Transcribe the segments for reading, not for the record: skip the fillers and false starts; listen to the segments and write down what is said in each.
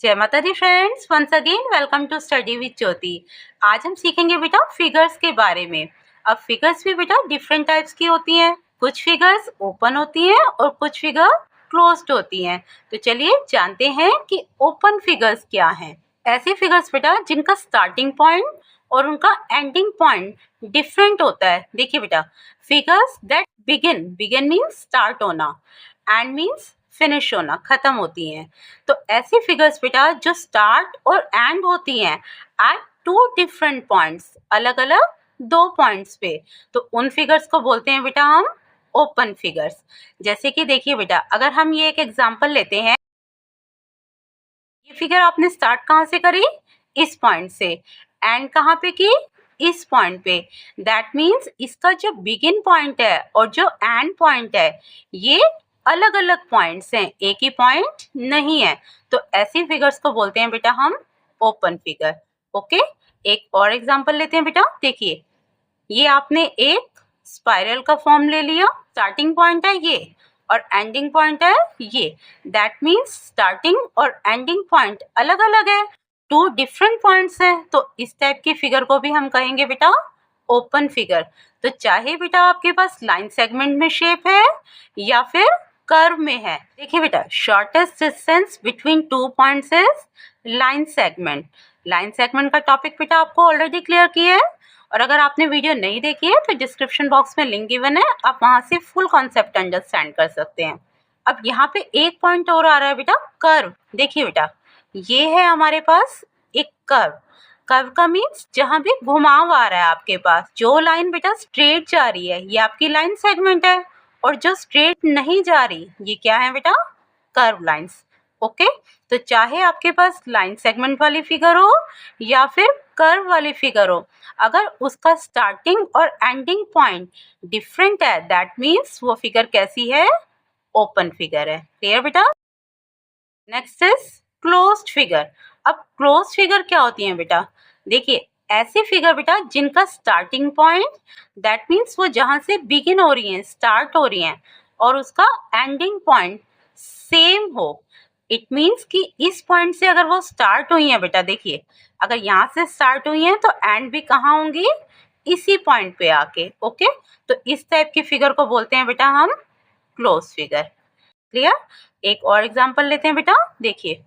जय माता दी friends, once again welcome to study with Jyoti. आज हम सीखेंगे बेटा फिगर्स के बारे में। अब फिगर्स भी बेटा डिफरेंट टाइप्स की होती हैं। कुछ फिगर्स ओपन होती हैं और कुछ फिगर क्लोज्ड होती हैं। तो चलिए जानते हैं कि ओपन फिगर्स क्या हैं। ऐसे फिगर्स बेटा जिनका स्टार्टिंग पॉइंट और उनका एंडिंग पॉइंट डिफरेंट होता है। देखिए बेटा, figures that begin means start होना, एंड मीन्स फिनिश होना, खत्म होती हैं। तो ऐसी फिगर्स बेटा जो स्टार्ट और एंड होती हैं एट टू डिफरेंट पॉइंट्स, अलग अलग दो पॉइंट्स पे, तो उन फिगर्स को बोलते हैं बेटा हम ओपन फिगर्स। जैसे कि देखिए बेटा, अगर हम ये एक एग्जांपल लेते हैं, ये फिगर आपने स्टार्ट कहाँ से करी? इस पॉइंट से। एंड कहाँ पे की? इस पॉइंट पे। दैट मीन्स इसका जो बिगिन पॉइंट है और जो एंड पॉइंट है ये अलग अलग पॉइंट्स हैं, एक ही पॉइंट नहीं है। तो ऐसी फिगर्स को बोलते हैं बेटा हम ओपन फिगर। ओके, एक और एग्जांपल लेते हैं बेटा। देखिए, ये आपने एक स्पाइरल का फॉर्म ले लिया। स्टार्टिंग पॉइंट है ये और एंडिंग पॉइंट है ये। दैट मीन्स स्टार्टिंग और एंडिंग पॉइंट अलग अलग है, टू डिफरेंट पॉइंट्स हैं। तो इस टाइप की फिगर को भी हम कहेंगे बेटा ओपन फिगर। तो चाहे बेटा आपके पास लाइन सेगमेंट में शेप है या फिर कर्व में है। देखिए बेटा, shortest distance between two points is line segment. Line segment का टॉपिक बेटा आपको ऑलरेडी क्लियर किया है, और अगर आपने वीडियो नहीं देखी है तो डिस्क्रिप्शन बॉक्स में लिंक गिवन है, आप वहां से फुल कॉन्सेप्ट अंडरस्टैंड कर सकते हैं। अब यहाँ पे एक पॉइंट और आ रहा है बेटा, कर्व। देखिए बेटा, ये है हमारे पास एक कर्व। कर्व का मीन्स जहाँ भी घुमाव आ रहा है आपके पास। जो लाइन बेटा स्ट्रेट जा रही है ये आपकी लाइन सेगमेंट है, और जो स्ट्रेट नहीं जा रही ये क्या है बेटा? Curve lines. ओके, तो चाहे आपके पास लाइन सेगमेंट वाली फिगर हो या फिर कर्व वाली फिगर हो, अगर उसका स्टार्टिंग और एंडिंग पॉइंट डिफरेंट है, दैट मीन्स वो फिगर कैसी है? ओपन फिगर है। क्लियर बेटा? Next is closed figure. अब क्लोज्ड फिगर क्या होती है बेटा? देखिए, ऐसी फिगर बेटा जिनका स्टार्टिंग पॉइंट, दैट मीन्स वो जहां से बिगिन हो रही हैं, स्टार्ट हो रही हैं, और उसका एंडिंग पॉइंट सेम हो। इट मीन्स कि इस पॉइंट से अगर वो स्टार्ट हुई है बेटा, देखिए अगर यहाँ से स्टार्ट हुई है तो एंड भी कहाँ होंगी? इसी पॉइंट पे आके। ओके, तो इस टाइप की फिगर को बोलते हैं बेटा हम क्लोज फिगर। क्लियर? एक और एग्जांपल लेते हैं बेटा। देखिए,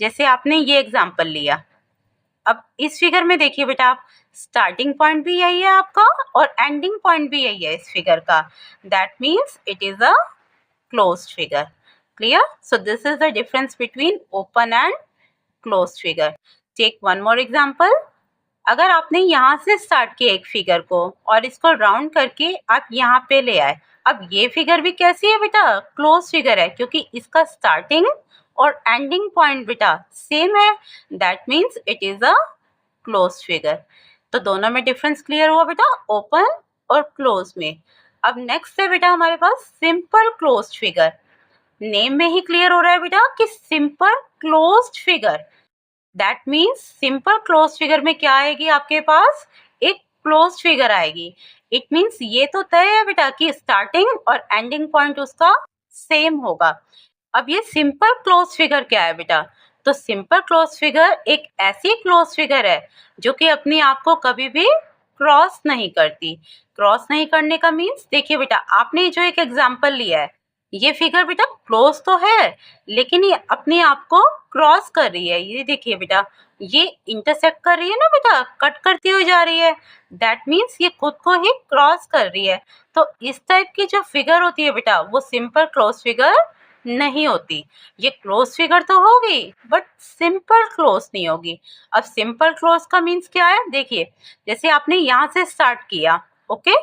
जैसे आपने ये एग्जांपल लिया, अब इस फिगर में देखिए बेटा, आप स्टार्टिंग पॉइंट भी यही है आपका और एंडिंग पॉइंट भी यही है इस फिगर का। That means it is a closed figure. Clear? So this is the difference between open and closed figure. Take one more example. अगर आपने यहाँ से स्टार्ट किया एक फिगर को और इसको राउंड करके आप यहाँ पे ले आए, अब ये फिगर भी कैसी है बेटा? क्लोज फिगर है, क्योंकि इसका स्टार्टिंग और एंडिंग पॉइंट बेटा सेम है। That means it is a close figure. तो दोनों में डिफरेंस क्लियर हुआ बेटा, ओपन और क्लोज में। अब नेक्स्ट है बेटा हमारे पास सिंपल क्लोज्ड फिगर। नेम में ही क्लियर हो रहा है बेटा कि simple closed figure. That means simple close figure में क्या आएगी आपके पास? एक क्लोज फिगर आएगी। इट मीन्स ये तो तय है बेटा कि स्टार्टिंग और एंडिंग पॉइंट उसका सेम होगा। अब ये सिंपल क्लोज फिगर क्या है बेटा? तो सिंपल क्लोज फिगर एक ऐसी क्लोज फिगर है जो कि अपने आप को कभी भी क्रॉस नहीं करती। क्रॉस नहीं करने का मीन्स, देखिए बेटा, आपने जो एक एग्जांपल लिया है, ये फिगर बेटा क्लोज तो है लेकिन ये अपने आप को क्रॉस कर रही है। ये देखिए बेटा, ये इंटरसेक्ट कर रही है ना बेटा, कट करती हुई जा रही है। दैट मीन्स ये खुद को ही क्रॉस कर रही है। तो इस टाइप की जो फिगर होती है बेटा वो सिंपल क्लोज फिगर नहीं होती। ये क्लोज फिगर तो होगी बट सिंपल क्लोज नहीं होगी। अब सिंपल क्लोज का मीन्स क्या है? देखिए, जैसे आपने यहाँ से स्टार्ट किया, ओके,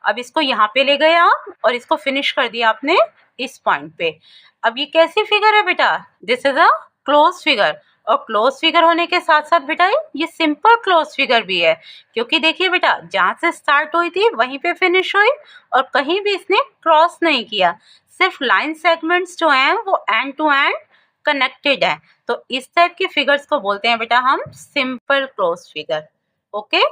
अब इसको यहाँ पे ले गए आप और इसको फिनिश कर दिया आपने इस पॉइंट पे। अब ये कैसी फिगर है बेटा? This is a close figure. और क्लोज फिगर होने के साथ साथ बेटा ये सिंपल क्लोज फिगर भी है, क्योंकि देखिए बेटा, जहाँ से स्टार्ट हुई थी वहीं पे फिनिश हुई और कहीं भी इसने क्रॉस नहीं किया। सिर्फ लाइन सेगमेंट्स जो हैं वो एंड टू एंड कनेक्टेड हैं। तो इस टाइप की फिगर्स को बोलते हैं बेटा हम simple close figure. Okay,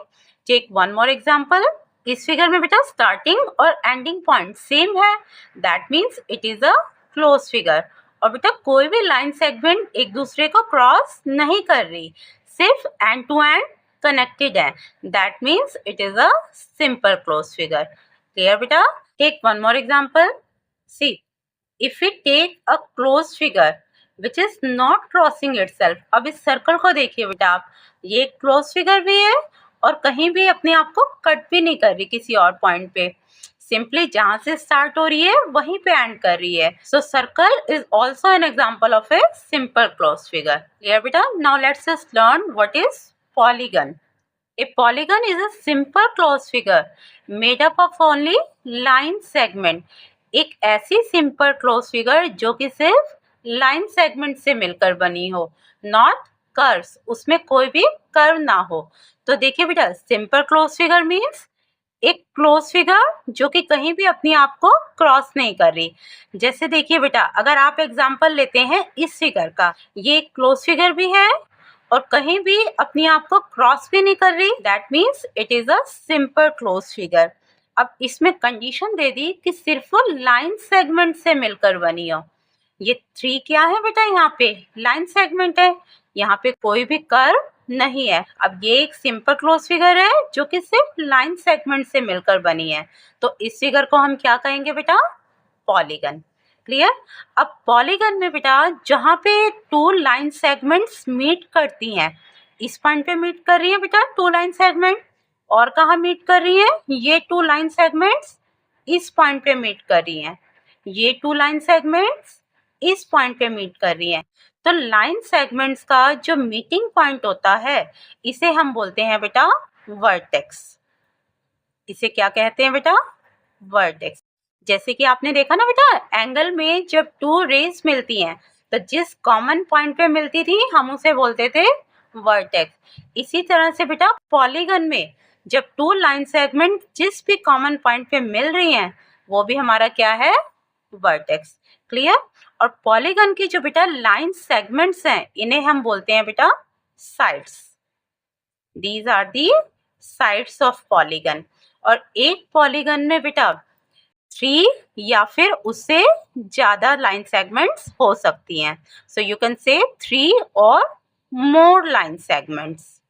take one more example. इस फिगर में बेटा स्टार्टिंग और एंडिंग पॉइंट सेम है। That means it is a close figure. और बेटा कोई भी लाइन सेगमेंट एक दूसरे को क्रॉस नहीं कर रही, सिर्फ एंड टू एंड कनेक्टेड है. That means it is a simple close figure. Clear बेटा? Take one more example. See, if we take a close figure which is not crossing itself. अब इस सर्कल को देखिए बेटा आप, ये क्लोज फिगर भी है और कहीं भी अपने आप को कट भी नहीं कर रही किसी और पॉइंट पे, सिंपली जहां से स्टार्ट हो रही है वहीं पे एंड कर रही है. So circle is also an example of a simple close figure. Clear बेटा? Now let's just learn what is polygon. A polygon is a simple closed figure made up of only line segment. एक ऐसी simple close figure जो कि सिर्फ line segment से मिलकर बनी हो, नॉट कर्व्स, उसमें कोई भी कर्व ना हो. तो देखिए बेटा, सिंपल क्लोज फिगर मीन्स एक क्लोज फिगर जो कि कहीं भी अपने आप को क्रॉस नहीं कर रही. जैसे देखिए बेटा, अगर आप एग्जांपल लेते हैं इस फिगर का, ये एक क्लोज फिगर भी है और कहीं भी अपने आप को क्रॉस भी नहीं कर रही. That means it is a simple close figure. अब इसमें कंडीशन दे दी कि सिर्फ वो लाइन सेगमेंट से मिलकर बनी हो. ये 3 क्या है बेटा? यहाँ पे लाइन सेगमेंट है, यहाँ पे कोई भी कर्व नहीं है. अब ये एक सिंपल क्लोज फिगर है जो कि सिर्फ लाइन सेगमेंट से मिलकर बनी है. तो इस फिगर को हम क्या कहेंगे बेटा? पॉलीगन. क्लियर? अब पॉलीगन में बेटा जहाँ पे 2 लाइन सेगमेंट्स मीट करती हैं, इस पॉइंट पे मीट कर रही है बेटा 2 लाइन सेगमेंट, और कहाँ मीट कर रही है? ये 2 लाइन सेगमेंट्स इस पॉइंट पे मीट कर रही हैं, ये 2 लाइन सेगमेंट्स इस पॉइंट पे मीट कर रही हैं. तो लाइन सेगमेंट्स का जो मीटिंग पॉइंट होता है इसे हम बोलते हैं बेटा वर्टेक्स. इसे क्या कहते हैं बेटा? वर्टेक्स. जैसे कि आपने देखा ना बेटा, एंगल में जब 2 रेज मिलती हैं तो जिस कॉमन पॉइंट पे मिलती थी हम उसे बोलते थे वर्टेक्स. इसी तरह से बेटा पॉलीगन में जब 2 लाइन सेगमेंट जिस भी कॉमन पॉइंट पे मिल रही हैं वो भी हमारा क्या है? वर्टेक्स. क्लियर? और पॉलीगन की जो बेटा लाइन सेगमेंट्स हैं इन्हें हम बोलते हैं बेटा sides. These are the sides of polygon. और एक पॉलीगन में बेटा 3 या फिर उससे ज्यादा लाइन सेगमेंट्स हो सकती हैं. सो यू कैन से 3 or more line segments.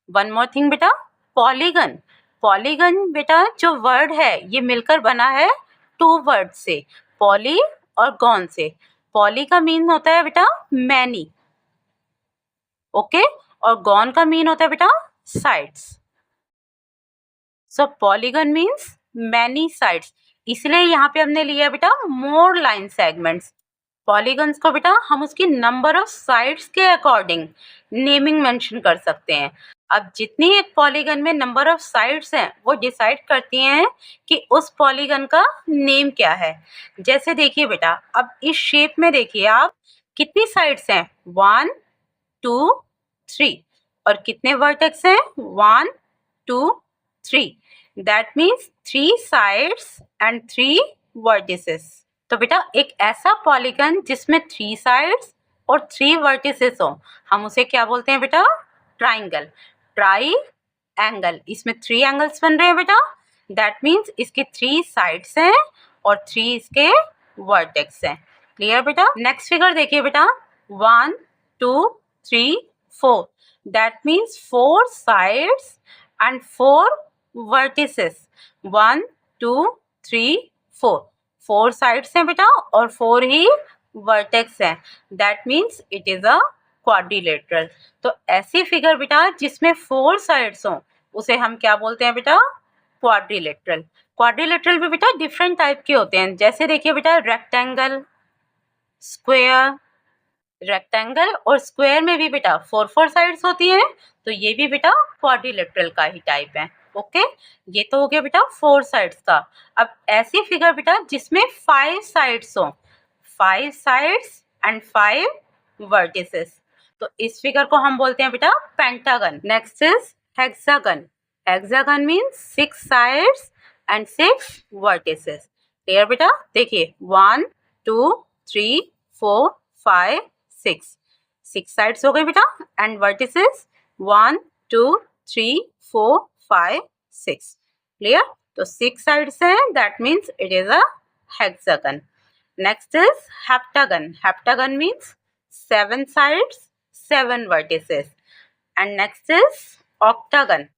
One more thing बेटा, पॉलीगन. पॉलीगन बेटा जो वर्ड है ये मिलकर बना है 2 वर्ड से, पॉली और गॉन से. पॉली का मीन होता है बेटा मैनी, ओके, और गॉन का मीन होता है बेटा साइड्स. सो पॉलीगन मीन्स मैनी साइड्स, इसलिए यहाँ पे हमने लिया बेटा मोर लाइन सेगमेंट्स. पॉलीगन्स को बेटा हम उसकी नंबर ऑफ साइड्स के अकॉर्डिंग नेमिंग मेंशन कर सकते हैं. अब जितनी एक पॉलीगन में नंबर ऑफ साइड्स हैं वो डिसाइड करती हैं कि उस पॉलीगन का नेम क्या है. जैसे देखिए बेटा, अब इस शेप में देखिए आप, कितनी साइड्स हैं? 1 2 3. और कितने वर्टेक्स हैं? 1 2 3. That means 3 sides and 3 vertices. तो बेटा एक ऐसा पॉलीगन जिसमें 3 sides और 3 vertices हो, हम उसे क्या बोलते हैं बेटा? Triangle, try angle. इसमें 3 एंगल्स बन रहे हैं बेटा. दैट मीन्स इसके 3 sides हैं और 3 इसके वर्टेक्स हैं. क्लियर बेटा? नेक्स्ट फिगर देखिए बेटा, 1 2 3 4. That means 4 sides and 4 vertices. 1 2 3 4. 4 sides हैं बेटा और 4 ही वर्टेक्स हैं. That means it is a quadrilateral. तो ऐसी फिगर बेटा जिसमें 4 साइड्स हों उसे हम क्या बोलते हैं बेटा? क्वाड्रिलेटरल. क्वाड्रिलेटरल भी बेटा डिफरेंट टाइप के होते हैं. जैसे देखिए बेटा, रेक्टेंगल, स्क्वायर. रेक्टेंगल और स्क्वायर में भी बेटा 4 साइड्स होती हैं, तो ये भी बेटा क्वाड्रिलेटरल का ही टाइप है. ओके, ये तो हो गया बेटा 4 साइड्स का. अब ऐसी फिगर बेटा जिसमें 5 साइड्स हो, 5 साइड्स एंड 5 वर्टिसेस, तो इस फिगर को हम बोलते हैं बेटा pentagon. Next is hexagon. Hexagon means 6 sides and 6 vertices. Clear बेटा? देखिए 1 2 3 4 5 6. 6 साइड्स हो गए बेटा एंड वर्टिसेस 1 2 3 4 5 6. क्लियर? तो 6 साइड्स हैं, that means it is a hexagon. Next is heptagon. Heptagon means 7 sides, 7 vertices. And next is octagon.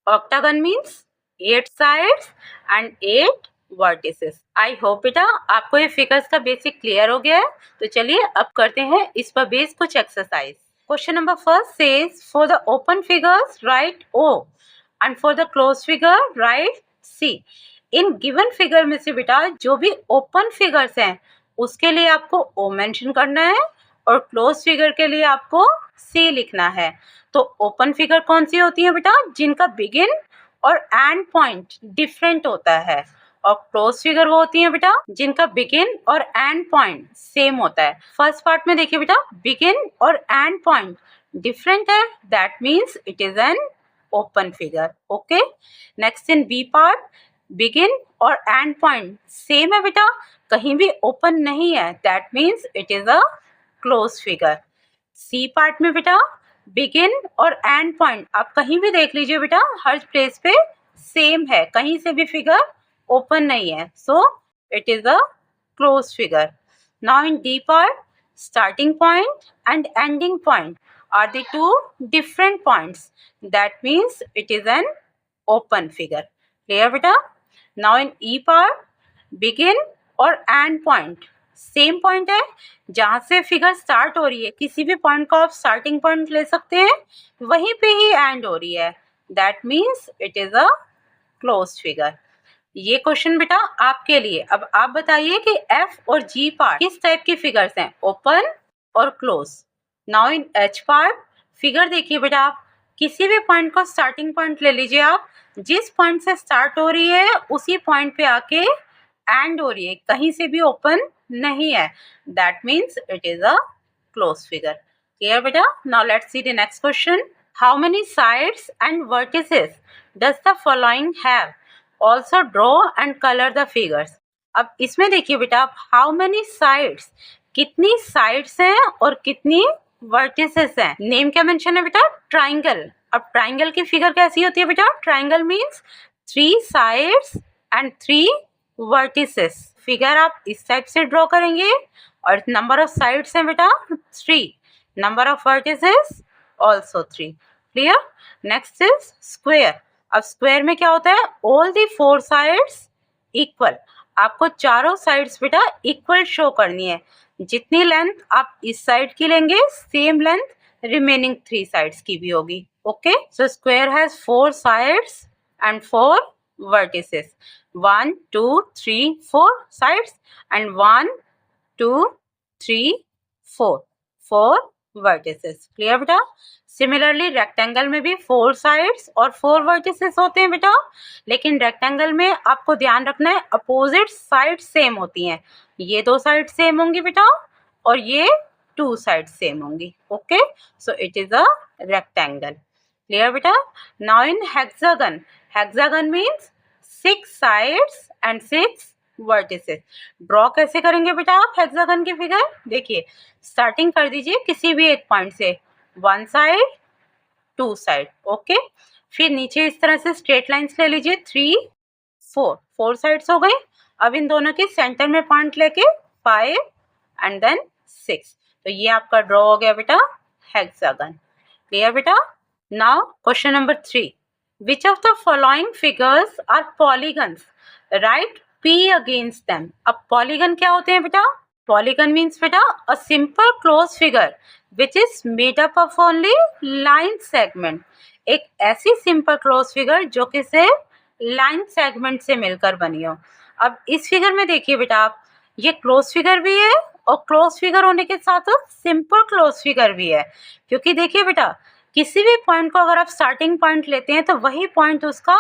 Octagon means 8 sides and 8 vertices. I hope बेटा आपको ये फिगर्स का बेसिक क्लियर हो गया है। तो चलिए अब करते हैं इस पर बेस कुछ exercise. Question number first says for the open figures right O and for the close figure right C। In given figure में से बेटा जो भी ओपन फिगर्स हैं उसके लिए आपको O मेंशन करना है और क्लोज फिगर के लिए आपको C लिखना है। तो ओपन फिगर कौन सी होती है बेटा? जिनका बिगिन और एंड पॉइंट डिफरेंट होता है। और क्लोज फिगर वो होती है बेटा जिनका बिगिन और एंड पॉइंट सेम होता है। फर्स्ट पार्ट में देखिए बेटा बिगिन और एंड पॉइंट डिफरेंट है, that means it is an open figure. Okay, next in B part begin और एंड पॉइंट सेम है बेटा, कहीं भी ओपन नहीं है, that means it is a close figure. C part में बेटा बिगिन और एंड पॉइंट आप कहीं भी देख लीजिए बेटा हर प्लेस पे सेम है, कहीं से भी फिगर ओपन नहीं है, सो it is a close figure. Now in D part starting point and ending point are the two different points, that means it is an open figure. Clear beta? Now in E part begin और end point same point है, जहां से figure start हो रही है किसी भी point को आप स्टार्टिंग पॉइंट ले सकते हैं, वहीं पे ही एंड हो रही है, that means it is a close figure. ये क्वेश्चन बेटा आपके लिए। अब आप बताइए कि F और G पार्ट किस टाइप की फिगर्स हैं, ओपन और close. Now in H part figure देखिए बेटा आप किसी भी पॉइंट को स्टार्टिंग पॉइंट ले लीजिए, आप जिस पॉइंट से स्टार्ट हो रही है उसी पॉइंट पे आके एंड हो रही है, कहीं से भी ओपन नहीं है, that means it is a close figure. Clear बेटा? Now let's see the next question. How many sides and vertices does the following have? Also draw and colour the figures. अब इसमें देखिए बेटा आप हाउ मेनी साइड्स, कितनी sides हैं और कितनी वर्टिसेस हैं। नेम क्या मेंशन है बेटा? ट्राइंगल। अब ट्राइंगल की फिगर कैसी होती है बेटा? Triangle means 3 sides and 3 vertices. Figure आप इस टाइप से ड्रॉ करेंगे और नंबर ऑफ साइड्स हैं बेटा 3, number of vertices also 3। Clear? Next is square. अब स्क्वायर में क्या होता है? All the 4 sides equal. आपको चारों साइड्स बेटा इक्वल शो करनी है, जितनी लेंथ आप इस साइड की लेंगे सेम लेंथ रिमेनिंग 3 साइड्स की भी होगी। Okay, so square has 4 sides and 4 vertices, 1 2 3 4 sides and 1 2 3 4 vertices. Clear बेटा? सिमिलरली रेक्टेंगल में भी 4 साइड्स और 4 वर्टिसेस होते हैं बेटा, लेकिन रेक्टेंगल में आपको ध्यान रखना है अपोजिट साइड सेम होती हैं, ये 2 साइड सेम होंगी बेटा और ये 2 साइड सेम होंगी। Okay, so it is a rectangle. Clear बेटा? Now in hexagon, hexagon means 6 sides and 6 vertices. Draw कैसे करेंगे बेटा आप हेक्सागन की फिगर? देखिए स्टार्टिंग कर दीजिए किसी भी एक पॉइंट से, 1 साइड 2 साइड। ओके, फिर नीचे इस तरह से स्ट्रेट लाइंस ले लीजिए, 3 4 साइड्स हो गई। अब इन दोनों के सेंटर में पॉइंट लेके 5 एंड देन 6, तो ये आपका ड्रॉ हो गया बेटा हेक्सागन। क्लियर बेटा? Now question number 3, which of the following figures are polygons? Write P against them. अब polygon क्या होते हैं बेटा? Polygon means बेटा a simple closed figure which is made up of only line segment. एक ऐसी simple closed figure जो कि सिर्फ line segment से मिलकर बनी हो। अब इस फिगर में देखिए बेटा आप, ये क्लोज फिगर भी है और क्लोज फिगर होने के साथ साथ सिंपल क्लोज फिगर भी है, क्योंकि देखिए बेटा किसी भी पॉइंट को अगर आप स्टार्टिंग पॉइंट लेते हैं तो वही पॉइंट उसका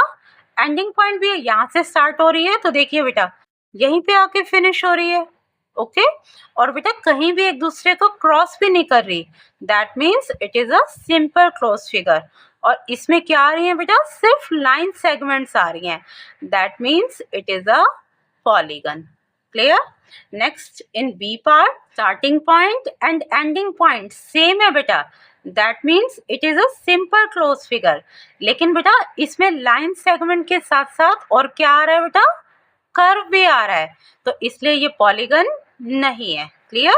एंडिंग पॉइंट भी है, यहाँ से स्टार्ट हो रही है तो देखिए बेटा यहीं पे आके फिनिश हो रही है। ओके, और बेटा कहीं भी एक दूसरे को क्रॉस भी नहीं कर रही, that means it is a simple close figure. और इसमें क्या आ रही है बेटा? सिर्फ लाइन सेगमेंट्स आ रही हैं, that means it is a polygon. Clear? Next in B part starting point and ending point same है बेटा, that means it is a simple close figure. लेकिन बेटा इसमें लाइन सेगमेंट के साथ साथ और क्या आ रहा है बेटा? कर्व भी आ रहा है, तो इसलिए ये पॉलीगन नहीं है। Clear?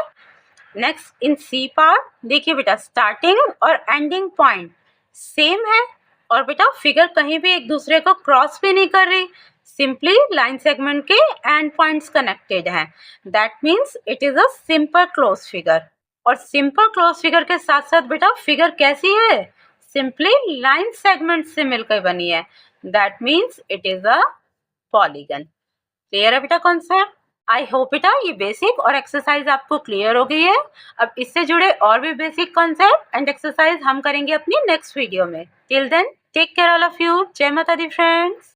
Next in C part देखिए बेटा, स्टार्टिंग और एंडिंग पॉइंट सेम है और बेटा फिगर कहीं भी एक दूसरे को क्रॉस भी नहीं कर रही, सिंपली लाइन सेगमेंट के एंड पॉइंट्स कनेक्टेड हैं। That means it is a simple close figure. और सिंपल क्लोज फिगर के साथ साथ बेटा फिगर कैसी है? सिंपली लाइन सेगमेंट से मिलकर बनी है। That means it is a polygon. Clear है बेटा कॉन्सेप्ट? आई होप बेटा ये बेसिक और एक्सरसाइज आपको क्लियर हो गई है। अब इससे जुड़े और भी बेसिक कॉन्सेप्ट एंड एक्सरसाइज हम करेंगे अपनी नेक्स्ट वीडियो में। Till then take care all of you. जय माता दी फ्रेंड्स।